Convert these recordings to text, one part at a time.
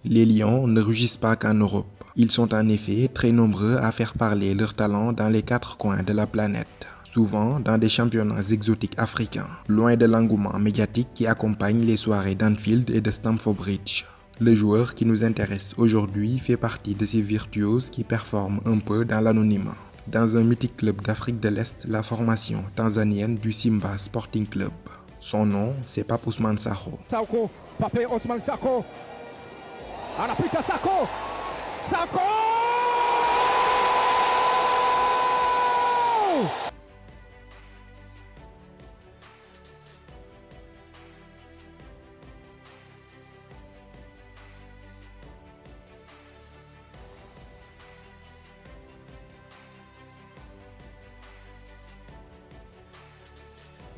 Les Lions ne rugissent pas qu'en Europe. Ils sont en effet très nombreux à faire parler leur talent dans les quatre coins de la planète, souvent dans des championnats exotiques africains, loin de l'engouement médiatique qui accompagne les soirées d'Anfield et de Stamford Bridge. Le joueur qui nous intéresse aujourd'hui fait partie de ces virtuoses qui performent un peu dans l'anonymat. Dans un mythique club d'Afrique de l'Est, la formation tanzanienne du Simba Sporting Club. Son nom, c'est Pape Ousmane Sakho. Pape Ousmane Sakho. Anapita Sakho. Sakho!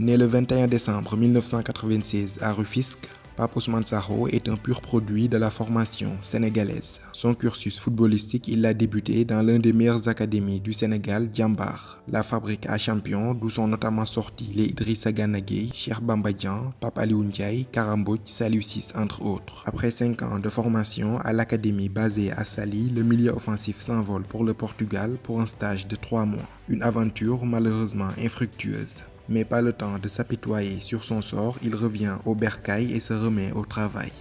Né le 21 décembre 1996 à Rufisque, Pape Ousmane Sakho est un pur produit de la formation sénégalaise. Son cursus footballistique, il l'a débuté dans l'un des meilleures académies du Sénégal, Diambar, la fabrique à champions d'où sont notamment sortis les Idrissa Gana Gueye, Cheikh Bamba Dian, Pape Aliou Ndiaye, Kara Mbodj, Saliou Ciss entre autres. Après 5 ans de formation à l'académie basée à Saly, le milieu offensif s'envole pour le Portugal pour un stage de 3 mois. Une aventure malheureusement infructueuse. Mais pas le temps de s'apitoyer sur son sort, il revient au bercail et se remet au travail.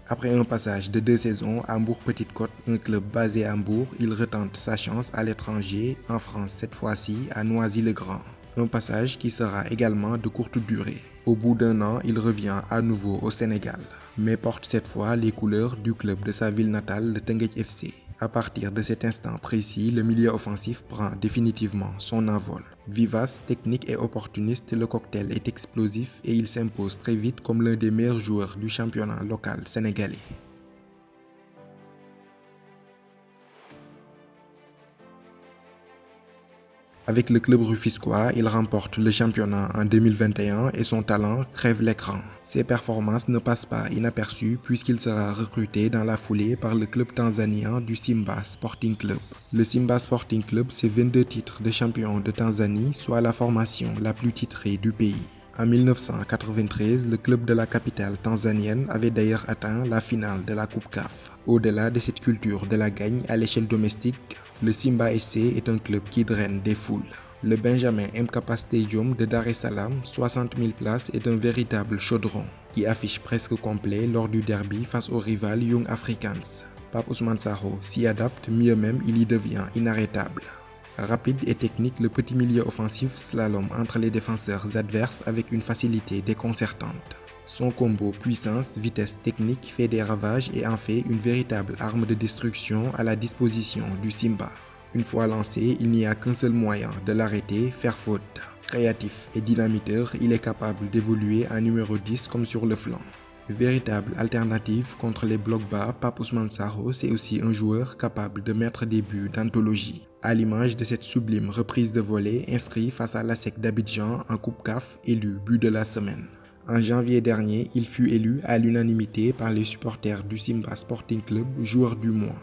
Après un passage de 2 saisons à Mbour-Petite-Côte, un club basé à Mbour, il retente sa chance à l'étranger, en France cette fois-ci à Noisy-le-Grand. Un passage qui sera également de courte durée. Au bout d'1 an, il revient à nouveau au Sénégal, mais porte cette fois les couleurs du club de sa ville natale, le Teungueth FC. À partir de cet instant précis, le milieu offensif prend définitivement son envol. Vivace, technique et opportuniste, le cocktail est explosif et il s'impose très vite comme l'un des meilleurs joueurs du championnat local sénégalais. Avec le club rufisquois, il remporte le championnat en 2021 et son talent crève l'écran. Ses performances ne passent pas inaperçues puisqu'il sera recruté dans la foulée par le club tanzanien du Simba Sporting Club. Le Simba Sporting Club, c'est 22 titres de champion de Tanzanie, soit la formation la plus titrée du pays. En 1993, le club de la capitale tanzanienne avait d'ailleurs atteint la finale de la Coupe CAF. Au-delà de cette culture de la gagne à l'échelle domestique, le Simba SC est un club qui draine des foules. Le Benjamin Mkapa Stadium de Dar es Salaam, 60 000 places, est un véritable chaudron qui affiche presque complet lors du derby face au rival Young Africans. Pape Ousmane Sakho s'y adapte, mieux même il y devient inarrêtable. Rapide et technique, le petit milieu offensif slalom entre les défenseurs adverses avec une facilité déconcertante. Son combo puissance-vitesse technique fait des ravages et en fait une véritable arme de destruction à la disposition du Simba. Une fois lancé, il n'y a qu'un seul moyen de l'arrêter, faire faute. Créatif et dynamiteur, il est capable d'évoluer en numéro 10 comme sur le flanc. Véritable alternative contre les blocs bas, Pape Ousmane Sakho, c'est aussi un joueur capable de mettre des buts d'anthologie, à l'image de cette sublime reprise de volée inscrite face à l'ASEC d'Abidjan en Coupe CAF, élu but de la semaine. En janvier dernier, il fut élu à l'unanimité par les supporters du Simba Sporting Club joueur du mois.